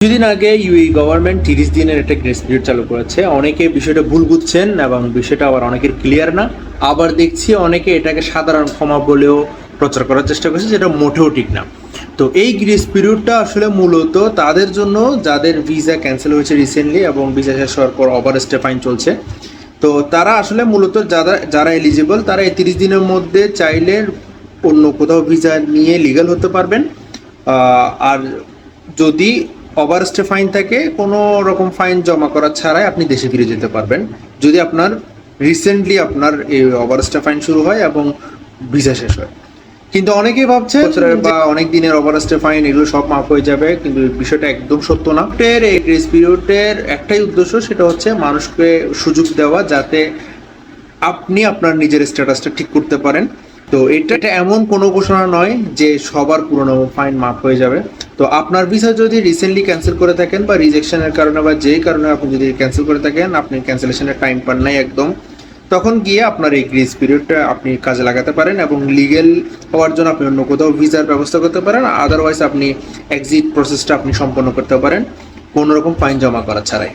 কিছুদিন আগে UAE government 30 দিনের একটা গ্রেস পিরিয়ড চালু করেছে। অনেকে বিষয়টা ভুল বুঝছেন এবং বিষয়টা আবার অনেকের ক্লিয়ার না। আবার দেখছি অনেকে এটাকে সাধারণ ক্ষমা বলেও প্রচার করার চেষ্টা করছে, যেটা মোটেও ঠিক না। তো এই গ্রেস পিরিয়ডটা আসলে মূলত তাদের জন্য যাদের ভিসা ক্যান্সেল হয়েছে রিসেন্টলি এবং ভিসা শেষ হওয়ার পর ওভারস্টে ফাইন চলছে। তো তারা আসলে মূলত যারা এলিজিবল তারা এই 30 দিনের মধ্যে চাইলে অন্য কোথাও ভিসা নিয়ে লিগ্যাল হতে পারবেন। আর যদি ওভারস্টে ফাইন থাকে, কোনো রকম ফাইন জমা করা ছাড়াই আপনি দেশে ফিরে যেতে পারবেন, যদি আপনার রিসেন্টলি আপনার এই ওভারস্টে ফাইন শুরু হয় এবং ভিসা শেষ হয়। কিন্তু অনেকেই ভাবছে বছরের বা অনেক দিনের ওভারস্টে ফাইন এগুলো সব মাফ হয়ে যাবে, কিন্তু বিষয়টা একদম সত্য না। এই গ্রেস পিরিয়ডের একটাই উদ্দেশ্য, সেটা হচ্ছে মানুষকে সুযোগ দেওয়া যাতে আপনি আপনার নিজের স্ট্যাটাসটা ঠিক করতে পারেন। তো এটা এমন কোনো ঘোষণা নয় যে সবার পুরনো ফাইন মাফ হয়ে যাবে। তো আপনার ভিসা যদি রিসেন্টলি ক্যান্সেল করে থাকেন বা রিজেকশনের কারণে বা যেই কারণে আপনি যদি ক্যান্সেল করে থাকেন, আপনি ক্যান্সেলেশনের টাইম পান নাই একদম, তখন গিয়ে আপনার এই গ্রেস পিরিয়ডটা আপনি কাজে লাগাতে পারেন এবং লিগেল হওয়ার জন্য আপনি অন্য কোথাও ভিসার ব্যবস্থা করতে পারেন। আদারওয়াইজ আপনি এক্সিট প্রসেসটা আপনি সম্পন্ন করতে পারেন কোনো রকম ফাইন জমা করা ছাড়াই।